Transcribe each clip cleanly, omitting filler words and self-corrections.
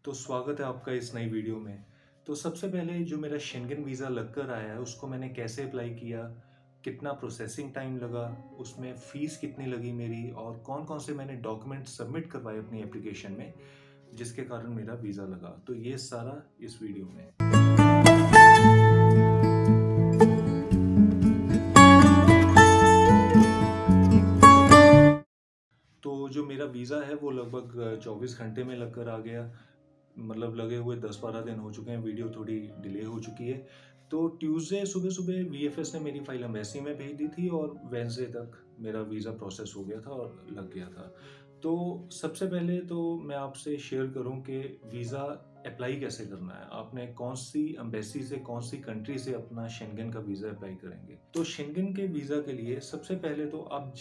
तो स्वागत है आपका इस नई वीडियो में। तो सबसे पहले जो मेरा शेंगन वीज़ा लग कर आया है उसको मैंने कैसे अप्लाई किया, कितना प्रोसेसिंग टाइम लगा, उसमें फ़ीस कितनी लगी मेरी और कौन-कौन से मैंने डॉक्यूमेंट सबमिट करवाए अपनी एप्लीकेशन में, जिसके कारण मेरा वीज़ा लगा। तो ये सारा इस वीडियो में। तो जो मेरा वीज़ा है वो लगभग 24 घंटे में लग कर आ गया। मतलब लगे हुए 10-12 दिन हो चुके हैं, वीडियो थोड़ी डिले हो चुकी है। तो ट्यूसडे सुबह-सुबह वीएफएस ने मेरी फ़ाइल एम्बेसी में भेज दी थी और वेडनेसडे तक मेरा वीज़ा प्रोसेस हो गया था और लग गया था। तो सबसे पहले तो मैं आपसे शेयर करूं कि वीज़ा अप्लाई कैसे करना है। आपने कौन-सी एम्बेसी से, कौन-सी कंट्री से अपना शेंगन का वीज़ा अप्लाई करेंगे। तो शेंगन के वीज़ा के लिए सबसे पहले तो आप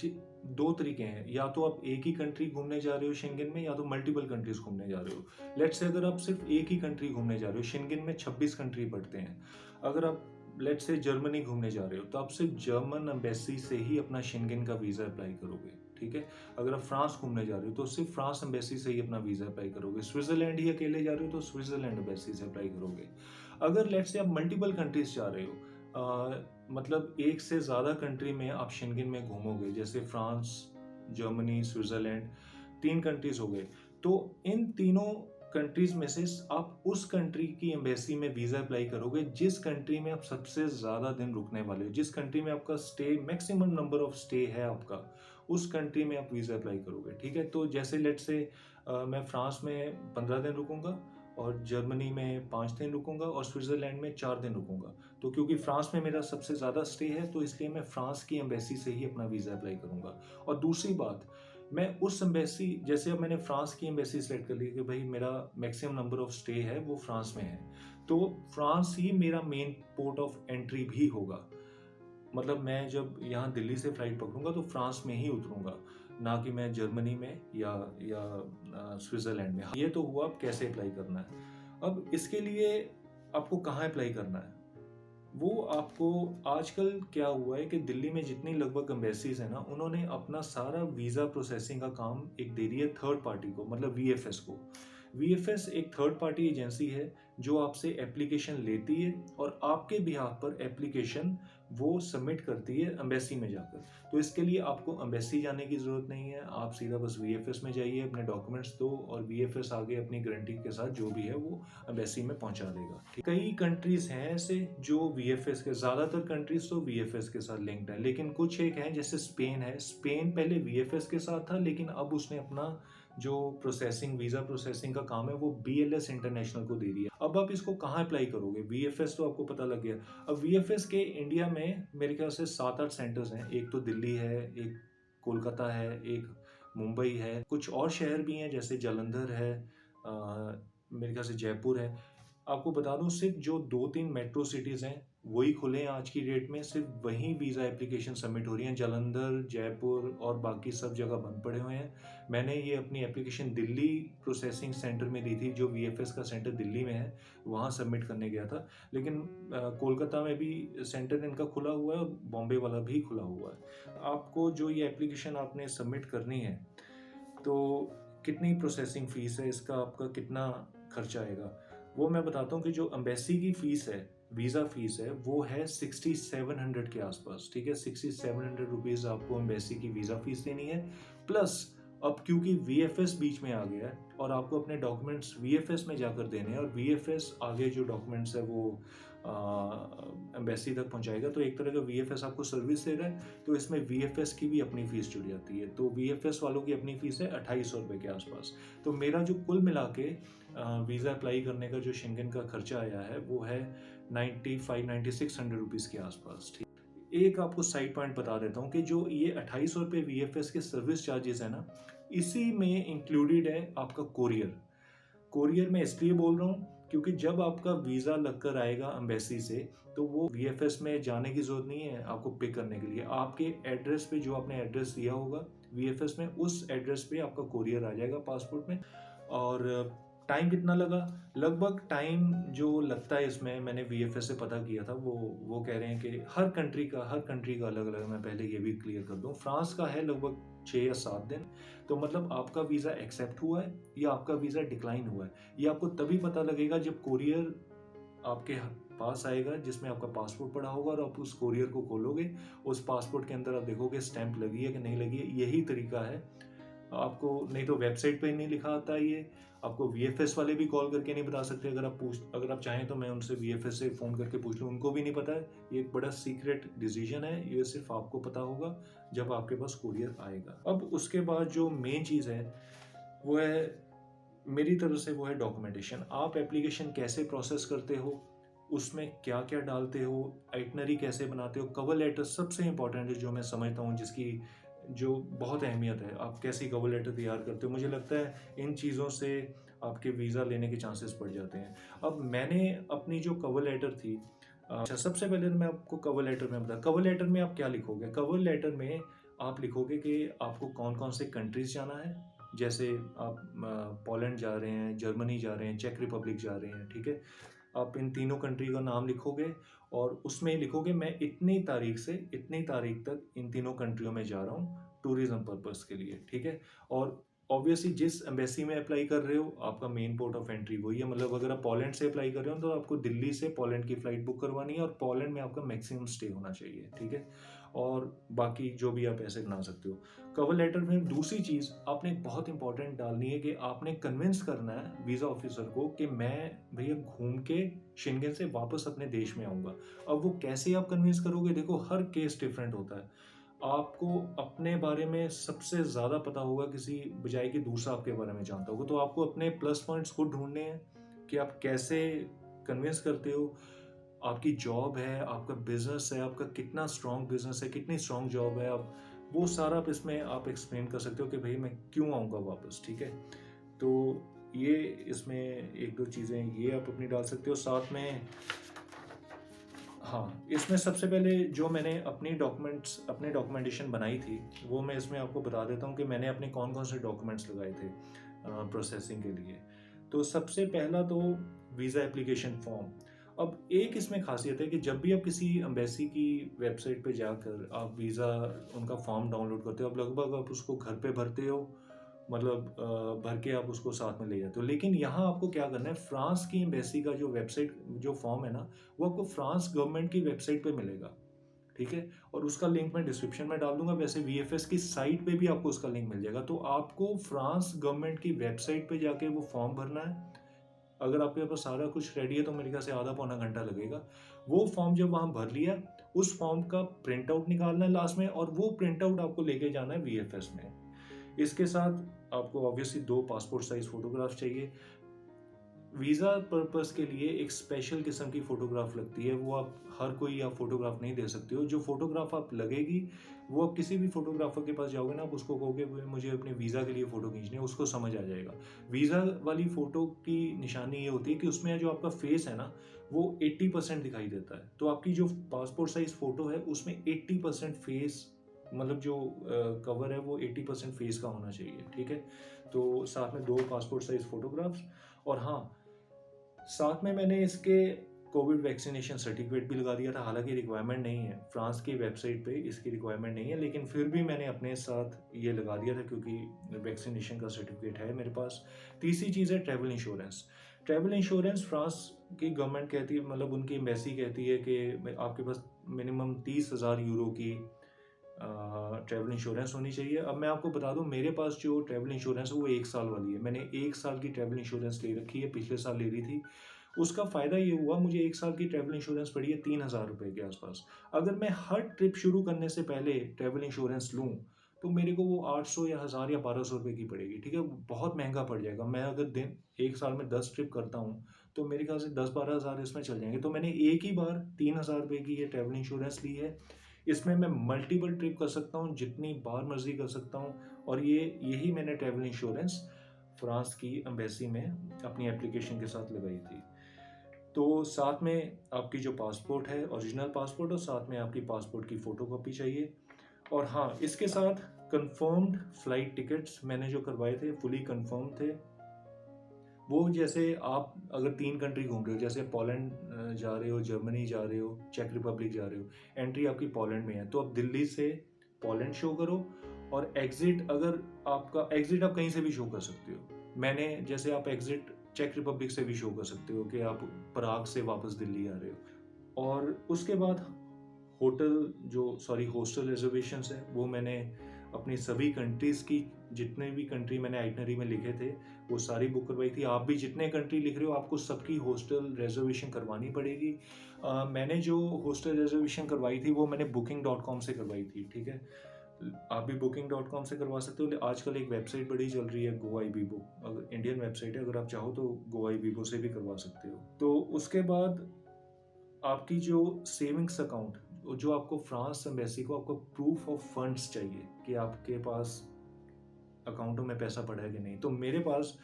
2 तरीके हैं, या तो आप एक ही कंट्री घूमने जा रहे हो शेंगन में या तो मल्टीपल कंट्रीज़ घूमने जा रहे हो। लेट्स से अगर आप सिर्फ एक ही कंट्री घूमने जा रहे हो, शेंगन में 26 कंट्री पड़ते हैं। अगर आप लेट्स से जर्मनी घूमने जा रहे हो तो आप सिर्फ जर्मन एम्बेसी से ही अपना शेंगन का वीज़ा अप्लाई करोगे, ठीक है। अगर आप फ्रांस घूमने जा रहे हो तो सिर्फ फ्रांस एम्बेसी से ही अपना वीज़ा अप्लाई करोगे। स्विट्जरलैंड ही अकेले जा रहे हो तो स्विट्जरलैंड एम्बेसी से अप्लाई करोगे। अगर लेट्स से आप मल्टीपल कंट्रीज जा रहे हो, मतलब एक से ज़्यादा कंट्री में आप शेंगन में घूमोगे, जैसे फ्रांस, जर्मनी, स्विट्जरलैंड, 3 कंट्रीज हो गए। तो इन तीनों कंट्रीज में से आप उस कंट्री की एम्बेसी में वीज़ा अप्लाई करोगे जिस कंट्री में आप सबसे ज़्यादा दिन रुकने वाले हो, जिस कंट्री में आपका stay maximum number of stay है आपका, उस कंट्री में आप वीज़ा अप्लाई करोगे, ठीक है। तो जैसे लेट्स से मैं फ्रांस में 15 दिन रुकूंगा और जर्मनी में 5 दिन रुकूंगा और स्विट्जरलैंड में 4 दिन रुकूंगा। तो क्योंकि फ्रांस में मेरा सबसे ज़्यादा स्टे है तो इसलिए मैं फ्रांस की एम्बेसी से ही अपना वीज़ा अप्लाई करूंगा। और दूसरी बात, मैं उस एम्बेसी, जैसे अब मैंने फ्रांस की एम्बेसी सेलेक्ट कर ली कि भाई मेरा मैक्सिमम नंबर ऑफ स्टे है वो फ्रांस में है, तो फ्रांस ही मेरा मेन पोर्ट ऑफ एंट्री भी होगा। मतलब मैं जब यहाँ दिल्ली से फ्लाइट पकड़ूंगा तो फ्रांस में ही उतरूंगा, ना कि मैं जर्मनी में या स्विट्जरलैंड में। ये तो हुआ अब कैसे अप्लाई करना है। अब इसके लिए आपको कहाँ अप्लाई करना है, वो आपको, आजकल क्या हुआ है कि दिल्ली में जितनी लगभग एम्बेसीज है ना, उन्होंने अपना सारा वीज़ा प्रोसेसिंग का काम एक दे दिया थर्ड पार्टी को, मतलब वीएफएस को। वीएफएस एक थर्ड पार्टी एजेंसी है जो आपसे एप्लीकेशन लेती है और आपके बिहाफ पर एप्लीकेशन वो सबमिट करती है एम्बेसी में जाकर। तो इसके लिए आपको एम्बेसी जाने की ज़रूरत नहीं है, आप सीधा बस वीएफएस में जाइए, अपने डॉक्यूमेंट्स दो और वीएफएस आगे अपनी गारंटी के साथ जो भी है वो एम्बेसी में पहुंचा देगा। कई कंट्रीज हैं ऐसे जो वीएफएस के, ज़्यादातर कंट्रीज तो वीएफएस के साथ लिंक्ड है, लेकिन कुछ एक हैं, जैसे स्पेन है। स्पेन पहले वीएफएस के साथ था लेकिन अब उसने अपना जो प्रोसेसिंग, वीज़ा प्रोसेसिंग का काम है वो बीएलएस इंटरनेशनल को दे दिया। अब आप इसको कहाँ अप्लाई करोगे, वीएफएस तो आपको पता लग गया। अब वीएफएस के इंडिया में मेरे ख्याल से 7-8 सेंटर्स हैं। एक तो दिल्ली है, एक कोलकाता है, एक मुंबई है, कुछ और शहर भी हैं जैसे जालंधर है, मेरे ख्याल से जयपुर है। आपको बता दूं, सिर्फ जो 2-3 मेट्रो सिटीज़ हैं वही खुले हैं आज की डेट में, सिर्फ वहीं वीज़ा एप्लीकेशन सबमिट हो रही हैं। जालंधर, जयपुर और बाकी सब जगह बंद पड़े हुए हैं। मैंने ये अपनी एप्लीकेशन दिल्ली प्रोसेसिंग सेंटर में दी थी, जो वीएफएस का सेंटर दिल्ली में है, वहाँ सबमिट करने गया था। लेकिन कोलकाता में भी सेंटर इनका खुला हुआ है और बॉम्बे वाला भी खुला हुआ है। आपको जो ये एप्लीकेशन आपने सबमिट करनी है, तो कितनी प्रोसेसिंग फ़ीस है, इसका आपका कितना खर्चा आएगा, वो मैं बताता हूँ। कि जो एम्बेसी की फ़ीस है, वीज़ा फ़ीस है, वो है 6700 के आसपास, ठीक है। 6700 रुपीज़ आपको एम्बेसी की वीज़ा फ़ीस देनी है। प्लस अब क्योंकि वीएफएस बीच में आ गया है और आपको अपने डॉक्यूमेंट्स वीएफएस में जाकर देने हैं और वीएफएस आगे जो डॉक्यूमेंट्स है वो एम्बेसी तक पहुंचाएगा, तो एक तरह का वीएफएस आपको सर्विस दे रहा है, तो इसमें वीएफएस की भी अपनी फ़ीस जुड़ जाती है। तो वीएफएस वालों की अपनी फ़ीस है 2800 रुपये के आसपास। तो मेरा जो कुल मिला के वीज़ा अप्लाई करने का जो शेंगन का खर्चा आया है वो है 95-9600 रुपीज़ के आसपास, ठीक। एक आपको साइड पॉइंट बता देता हूँ कि जो ये 2800 रुपये वीएफएस के सर्विस चार्जेस है ना, इसी में इंक्लूडेड है आपका कोरियर। कोरियर मैं इसलिए बोल रहा हूँ क्योंकि जब आपका वीज़ा लग कर आएगा एम्बेसी से, तो वो वीएफएस में जाने की ज़रूरत नहीं है आपको पिक करने के लिए। आपके एड्रेस पे, जो आपने एड्रेस दिया होगा वीएफएस में, उस एड्रेस पे आपका कोरियर आ जाएगा पासपोर्ट में। और टाइम कितना लगा? लगभग टाइम जो लगता है इसमें, मैंने वीएफएस से पता किया था, वो कह रहे हैं कि हर कंट्री का अलग अलग। मैं पहले ये भी क्लियर कर दूं, फ्रांस का है लगभग 6 या 7 दिन। तो मतलब आपका वीज़ा एक्सेप्ट हुआ है या आपका वीज़ा डिक्लाइन हुआ है, ये आपको तभी पता लगेगा जब कोरियर आपके पास आएगा जिसमें आपका पासपोर्ट पड़ा होगा, और आप उस कोरियर को खोलोगे, उस पासपोर्ट के अंदर आप देखोगे स्टैंप लगी है कि नहीं लगी है। यही तरीका है। आपको नहीं तो वेबसाइट पे नहीं लिखा आता ये, आपको वीएफएस वाले भी कॉल करके नहीं बता सकते। अगर आप चाहें तो मैं उनसे वीएफएस से फ़ोन करके पूछ लूँ, उनको भी नहीं पता है। ये एक बड़ा सीक्रेट डिसीजन है, ये सिर्फ आपको पता होगा जब आपके पास कुरियर आएगा। अब उसके बाद जो मेन चीज़ है वो है, मेरी तरफ से वो है डॉक्यूमेंटेशन। आप एप्लीकेशन कैसे प्रोसेस करते हो, उसमें क्या क्या डालते हो, आइटनरी कैसे बनाते हो, कवर लेटर सबसे इंपॉर्टेंट है जो मैं समझता हूँ, जिसकी जो बहुत अहमियत है। आप कैसी कवर लेटर तैयार करते हो, मुझे लगता है इन चीज़ों से आपके वीज़ा लेने के चांसेस बढ़ जाते हैं। अब मैंने अपनी जो कवर लेटर थी, अच्छा सबसे पहले तो मैं आपको कवर लेटर में बता, कवर लेटर में आप क्या लिखोगे। कवर लेटर में आप लिखोगे कि आपको कौन कौन से कंट्रीज जाना है। जैसे आप पोलैंड जा रहे हैं, जर्मनी जा रहे हैं, चेक रिपब्लिक जा रहे हैं, ठीक है। आप इन तीनों कंट्री का नाम लिखोगे और उसमें लिखोगे मैं इतनी तारीख से इतनी तारीख तक इन तीनों कंट्रियों में जा रहा हूँ टूरिज्म पर्पस के लिए, ठीक है। और ऑब्वियसली जिस एम्बेसी में अप्लाई कर रहे हो आपका मेन पोर्ट ऑफ एंट्री वही है। मतलब अगर आप पोलैंड से अप्लाई कर रहे हो तो आपको दिल्ली से पोलैंड की फ़्लाइट बुक करवानी है और पोलैंड में आपका मैक्सिमम स्टे होना चाहिए, ठीक है। और बाकी जो भी आप ऐसे बना सकते हो। कवर लेटर में दूसरी चीज़ आपने बहुत इंपॉर्टेंट डालनी है कि आपने कन्विंस करना है वीज़ा ऑफिसर को कि मैं भैया घूम के शेंगेन से वापस अपने देश में आऊँगा। अब वो कैसे आप कन्विंस करोगे, देखो हर केस डिफरेंट होता है। आपको अपने बारे में सबसे ज़्यादा पता होगा किसी बजाय कि दूसरा आपके बारे में जानता होगा। तो आपको अपने प्लस पॉइंट्स खुद ढूंढने हैं कि आप कैसे कन्विंस करते हो। आपकी जॉब है, आपका बिजनेस है, आपका कितना स्ट्रॉन्ग बिजनेस है, कितनी स्ट्रॉन्ग जॉब है, आप वो सारा आप इसमें आप एक्सप्लेन कर सकते हो कि भाई मैं क्यों आऊँगा वापस, ठीक है। तो ये इसमें एक दो चीज़ें ये आप अपनी डाल सकते हो साथ में। हाँ, इसमें सबसे पहले जो मैंने अपने डॉक्यूमेंटेशन बनाई थी वो मैं इसमें आपको बता देता हूँ कि मैंने अपने कौन कौन से डॉक्यूमेंट्स लगाए थे प्रोसेसिंग के लिए। तो सबसे पहला तो वीज़ा एप्लीकेशन फॉर्म। अब एक इसमें खासियत है कि जब भी आप किसी एम्बेसी की वेबसाइट पे जाकर आप वीज़ा उनका फॉर्म डाउनलोड करते हो, अब लगभग आप उसको घर पे भरते हो, मतलब भर के आप उसको साथ में ले जाते हो। लेकिन यहाँ आपको क्या करना है, फ्रांस की एम्बेसी का जो वेबसाइट जो फॉर्म है ना, वो आपको फ्रांस गवर्नमेंट की वेबसाइट पे मिलेगा, ठीक है। और उसका लिंक मैं डिस्क्रिप्शन में डाल दूंगा। वैसे वीएफएस की साइट पे भी आपको उसका लिंक मिल जाएगा। तो आपको फ्रांस गवर्नमेंट की वेबसाइट पे जाके वो फॉर्म भरना है। अगर आपके पास सारा कुछ रेडी है तो मेरे ख्याल से आधा पौना घंटा लगेगा। वो फॉर्म जब वहाँ भर लिया, उस फॉर्म का प्रिंट आउट निकालना है लास्ट में, और वो प्रिंट आउट आपको लेके जाना है वीएफएस में। इसके साथ आपको ऑब्वियसली 2 पासपोर्ट साइज फोटोग्राफ चाहिए। वीज़ा पर्पस के लिए एक स्पेशल किस्म की फ़ोटोग्राफ लगती है, वो आप हर कोई आप फ़ोटोग्राफ नहीं दे सकते हो। जो फ़ोटोग्राफ आप लगेगी वो आप किसी भी फ़ोटोग्राफर के पास जाओगे ना, आप उसको कहोगे मुझे अपने वीज़ा के लिए फ़ोटो खींचनी है, उसको समझ आ जाएगा। वीज़ा वाली फ़ोटो की निशानी ये होती है कि उसमें जो आपका फेस है ना वो 80% दिखाई देता है। तो आपकी जो पासपोर्ट साइज़ फ़ोटो है उसमें 80% फेस, मतलब जो कवर है वो 80% फेस का होना चाहिए, ठीक है। तो साथ में 2 पासपोर्ट साइज़ फ़ोटोग्राफ्स। और हाँ, साथ में मैंने इसके कोविड वैक्सीनेशन सर्टिफिकेट भी लगा दिया था। हालांकि रिक्वायरमेंट नहीं है, फ्रांस की वेबसाइट पे इसकी रिक्वायरमेंट नहीं है, लेकिन फिर भी मैंने अपने साथ ये लगा दिया था क्योंकि वैक्सीनेशन का सर्टिफिकेट है मेरे पास। तीसरी चीज़ है travel insurance. Travel insurance France की गवर्नमेंट कहती है, मतलब उनकी एम्बेसी कहती है कि आपके पास मिनिमम 30,000 यूरो की ट्रैवल इंश्योरेंस होनी चाहिए। अब मैं आपको बता दूं, मेरे पास जो ट्रैवल इंश्योरेंस है वो 1 साल वाली है। मैंने 1 साल की ट्रैवल इंश्योरेंस ले रखी है, पिछले साल ले ली थी। उसका फ़ायदा ये हुआ, मुझे 1 साल की ट्रैवल इंश्योरेंस पड़ी है 3,000 रुपये के आसपास। अगर मैं हर ट्रिप शुरू करने से पहले ट्रैवल इंश्योरेंस लूँ तो मेरे को वो 800 या 1,000 या 1,200 रुपये की पड़ेगी, ठीक है। बहुत महंगा पड़ जाएगा। मैं अगर दिन 1 साल में 10 ट्रिप करता हूँ तो मेरे ख्याल से 10-12 हज़ार इसमें चल जाएंगे। तो मैंने एक ही बार 3,000 रुपये की ये ट्रैवल इंश्योरेंस ली है। इसमें मैं मल्टीपल ट्रिप कर सकता हूँ, जितनी बार मर्जी कर सकता हूँ। और यही मैंने ट्रैवल इंश्योरेंस फ्रांस की एम्बेसी में अपनी एप्लीकेशन के साथ लगाई थी। तो साथ में आपकी जो पासपोर्ट है, ओरिजिनल पासपोर्ट, और साथ में आपकी पासपोर्ट की फ़ोटो कॉपी चाहिए। और हाँ, इसके साथ कंफर्म्ड फ्लाइट टिकट्स मैंने जो करवाए थे फुली कंफर्म थे। वो जैसे आप अगर 3 कंट्री घूम रहे हो, जैसे पोलैंड जा रहे हो, जर्मनी जा रहे हो, चेक रिपब्लिक जा रहे हो, एंट्री आपकी पोलैंड में है, तो आप दिल्ली से पोलैंड शो करो, और एग्ज़िट अगर आपका एग्ज़िट आप कहीं से भी शो कर सकते हो। मैंने जैसे आप एग्ज़िट चेक रिपब्लिक से भी शो कर सकते हो कि आप पराग से वापस दिल्ली आ रहे हो। और उसके बाद हॉस्टल रिजर्वेशंस है, वो मैंने अपनी सभी कंट्रीज़ की, जितने भी कंट्री मैंने आइटनरी में लिखे थे वो सारी बुक करवाई थी। आप भी जितने कंट्री लिख रहे हो आपको सबकी हॉस्टल रिजर्वेशन करवानी पड़ेगी। मैंने जो हॉस्टल रिजर्वेशन करवाई थी वो मैंने booking.com से करवाई थी, ठीक है। आप भी booking.com से करवा सकते हो। आजकल एक वेबसाइट बड़ी चल रही है GoIBiBo, अगर इंडियन वेबसाइट है, अगर आप चाहो तो GoIBiBo से भी करवा सकते हो। तो उसके बाद आपकी जो सेविंग्स अकाउंट, जो आपको फ्रांस एम्बेसी को आपको प्रूफ ऑफ फंड्स चाहिए कि आपके पास अकाउंटों में पैसा पड़ा है कि नहीं। तो मेरे पास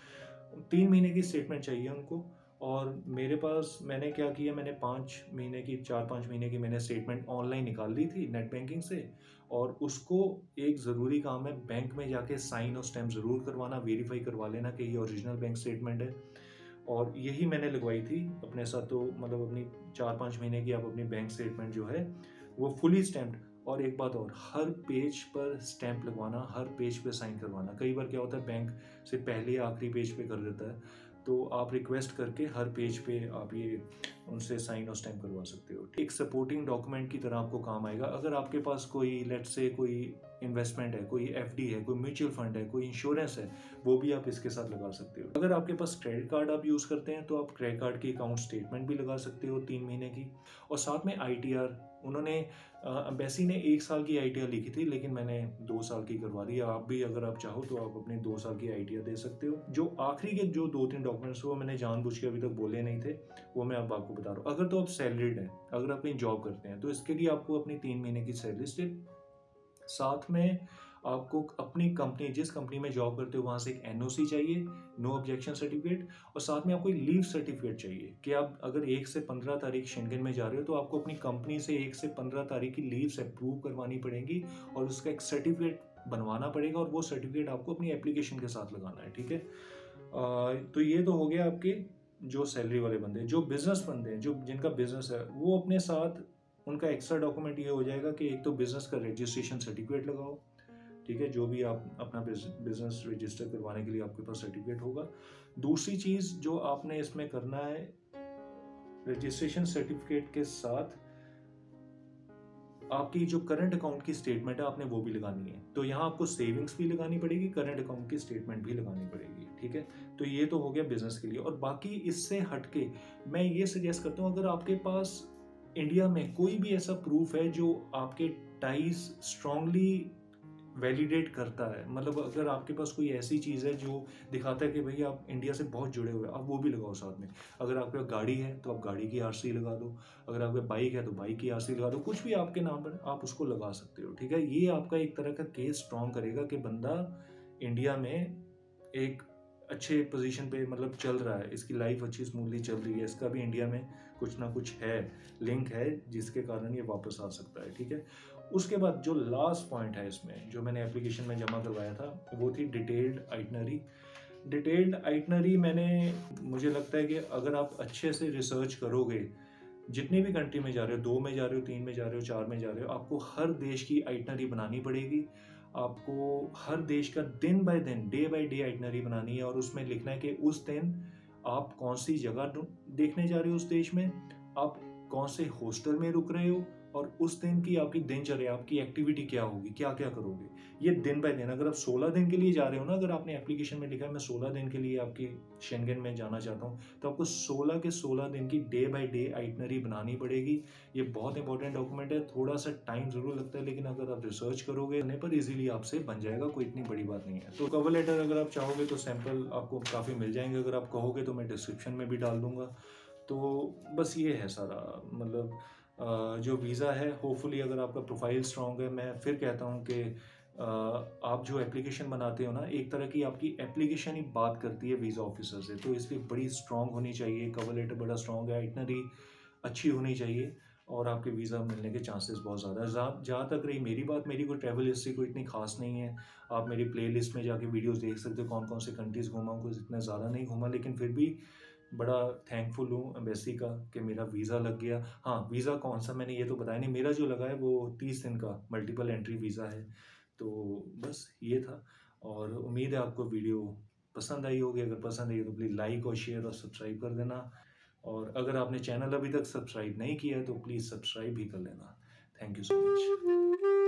3 महीने की स्टेटमेंट चाहिए उनको, और मेरे पास मैंने क्या किया, मैंने 5 महीने की 4-5 महीने की मैंने स्टेटमेंट ऑनलाइन निकाल ली थी नेट बैंकिंग से, और उसको एक ज़रूरी काम है, बैंक में जाके साइन और स्टैम्प ज़रूर करवाना, वेरीफाई करवा लेना कि ये ओरिजिनल बैंक स्टेटमेंट है। और यही मैंने लगवाई थी अपने साथ। तो मतलब अपनी 4-5 महीने की आप अपनी बैंक स्टेटमेंट जो है वो फुली स्टैम्प्ड, और एक बात और, हर पेज पर स्टैंप लगवाना, हर पेज पे साइन करवाना। कई बार क्या होता है, बैंक से पहले आखिरी पेज पे कर देता है, तो आप रिक्वेस्ट करके हर पेज पे आप ये उनसे साइन और स्टैम्प करवा सकते हो। एक सपोर्टिंग डॉक्यूमेंट की तरह आपको काम आएगा। अगर आपके पास कोई लेट्स से कोई इन्वेस्टमेंट है, कोई एफडी है, कोई म्यूचुअल फंड है, कोई इंश्योरेंस है, वो भी आप इसके साथ लगा सकते हो। अगर आपके पास क्रेडिट कार्ड आप यूज़ करते हैं तो आप क्रेडिट कार्ड की अकाउंट स्टेटमेंट भी लगा सकते हो 3 महीने की, और साथ में आईटीआर। उन्होंने एम्बेसी ने 1 साल की आईटीआर लिखी थी, लेकिन मैंने 2 साल की करवा दी। आप भी अगर आप चाहो तो आप अपने 2 साल की आईटीआर दे सकते हो। जो आखिरी के जो 2-3 डॉक्यूमेंट्स वो मैंने जानबूझ के अभी तक बोले नहीं थे, वो मैं अब आपको बता रहा हूँ। अगर तो आप सैलरीड हैं, अगर आप कहीं जॉब करते हैं, तो इसके लिए आपको अपनी 3 महीने की सैलरी स्लिप, साथ में आपको अपनी कंपनी, जिस कंपनी में जॉब करते हो वहाँ से एक एनओसी चाहिए, नो ऑब्जेक्शन सर्टिफिकेट, और साथ में आपको एक लीव सर्टिफिकेट चाहिए कि आप अगर 1 से 15 तारीख शेंगन में जा रहे हो तो आपको अपनी कंपनी से 1 से 15 तारीख की लीव्स अप्रूव करवानी पड़ेंगी, और उसका एक सर्टिफिकेट बनवाना पड़ेगा, और वो सर्टिफिकेट आपको अपनी एप्लीकेशन के साथ लगाना है, ठीक है। तो ये तो हो गया आपके जो सैलरी वाले बंदे। जो बिजनेस बंदे हैं, जो जिनका बिजनेस है, वो अपने साथ उनका एक्स्ट्रा डॉक्यूमेंट ये हो जाएगा कि एक तो बिजनेस का रजिस्ट्रेशन सर्टिफिकेट लगाओ, ठीक है, जो भी आप अपना बिजनेस रजिस्टर करवाने के लिए आपके पास सर्टिफिकेट होगा। दूसरी चीज़ जो आपने इसमें करना है, रजिस्ट्रेशन सर्टिफिकेट के साथ आपकी जो करंट अकाउंट की स्टेटमेंट है आपने वो भी लगानी है। तो यहाँ आपको सेविंग्स भी लगानी पड़ेगी, करंट अकाउंट की स्टेटमेंट भी लगानी पड़ेगी, ठीक है। तो ये तो हो गया बिजनेस के लिए। और बाकी इससे हटके मैं ये सजेस्ट करता हूँ, अगर आपके पास इंडिया में कोई भी ऐसा प्रूफ है जो आपके टाइज स्ट्रांगली वैलिडेट करता है, मतलब अगर आपके पास कोई ऐसी चीज़ है जो दिखाता है कि भाई आप इंडिया से बहुत जुड़े हुए हैं, आप वो भी लगाओ साथ में। अगर आपके पास गाड़ी है तो आप गाड़ी की आरसी लगा दो, अगर आपके बाइक है तो बाइक की आरसी लगा दो, कुछ भी आपके नाम पर आप उसको लगा सकते हो, ठीक है। ये आपका एक तरह का केस स्ट्रॉन्ग करेगा कि बंदा इंडिया में एक अच्छे पोजीशन पे मतलब चल रहा है, इसकी लाइफ अच्छी स्मूथली चल रही है, इसका भी इंडिया में कुछ ना कुछ है, लिंक है, जिसके कारण ये वापस आ सकता है, ठीक है। उसके बाद जो लास्ट पॉइंट है इसमें, जो मैंने एप्लीकेशन में जमा करवाया था, वो थी डिटेल्ड आइटनरी। डिटेल्ड आइटनरी मुझे लगता है कि अगर आप अच्छे से रिसर्च करोगे, जितनी भी कंट्री में जा रहे हो, 2 में जा रहे हो, 3 में जा रहे हो, 4 में जा रहे हो, आपको हर देश की आइटनरी बनानी पड़ेगी। आपको हर देश का दिन बाय दिन, डे बाय डे आइटनरी बनानी है, और उसमें लिखना है कि उस दिन आप कौन सी जगह देखने जा रहे हो उस देश में, आप कौन से हॉस्टल में रुक रहे हो, और उस दिन की आपकी दिनचर्या, आपकी एक्टिविटी क्या होगी, क्या क्या करोगे, ये दिन बाय दिन। अगर आप 16 दिन के लिए जा रहे हो ना, अगर आपने एप्लीकेशन में लिखा है मैं 16 दिन के लिए आपकी शेंगन में जाना चाहता हूँ, तो आपको 16 के 16 दिन की डे बाय डे आइटनरी बनानी पड़ेगी। ये बहुत इंपॉर्टेंट डॉक्यूमेंट है, थोड़ा सा टाइम ज़रूर लगता है, लेकिन अगर आप रिसर्च करोगे पर इजीली आपसे बन जाएगा, कोई इतनी बड़ी बात नहीं है। तो कवर लेटर अगर आप चाहोगे तो सैंपल आपको काफ़ी मिल जाएंगे, अगर आप कहोगे तो मैं डिस्क्रिप्शन में भी डाल दूंगा। तो बस ये है सारा, मतलब जो वीज़ा है, होपफुली अगर आपका प्रोफाइल स्ट्रॉन्ग है, मैं फिर कहता हूँ कि आप जो एप्लीकेशन बनाते हो ना, एक तरह की आपकी एप्लीकेशन ही बात करती है वीज़ा ऑफिसर से, तो इसलिए बड़ी स्ट्रॉन्ग होनी चाहिए, कवर लेटर बड़ा स्ट्रॉन्ग है, आइटनरी अच्छी होनी चाहिए, और आपके वीज़ा मिलने के चांसेस बहुत ज़्यादा है। जहाँ तक रही मेरी बात, मेरी कोई ट्रैवल हिस्ट्री कोई इतनी खास नहीं है। आप मेरी प्लेलिस्ट में जाके वीडियोस देख सकते हो कौन कौन से कंट्रीज़ घूमा हूँ, कुछ इतना ज़्यादा नहीं घूमा, लेकिन फिर भी बड़ा थैंकफुल हूँ एम्बेसी का कि मेरा वीज़ा लग गया। हाँ, वीज़ा कौन सा मैंने ये तो बताया नहीं, मेरा जो लगा है वो 30 दिन का मल्टीपल एंट्री वीज़ा है। तो बस ये था, और उम्मीद है आपको वीडियो पसंद आई होगी। अगर पसंद आई है तो प्लीज़ लाइक और शेयर और सब्सक्राइब कर देना, और अगर आपने चैनल अभी तक सब्सक्राइब नहीं किया है तो प्लीज़ सब्सक्राइब भी कर लेना। Thank you so much.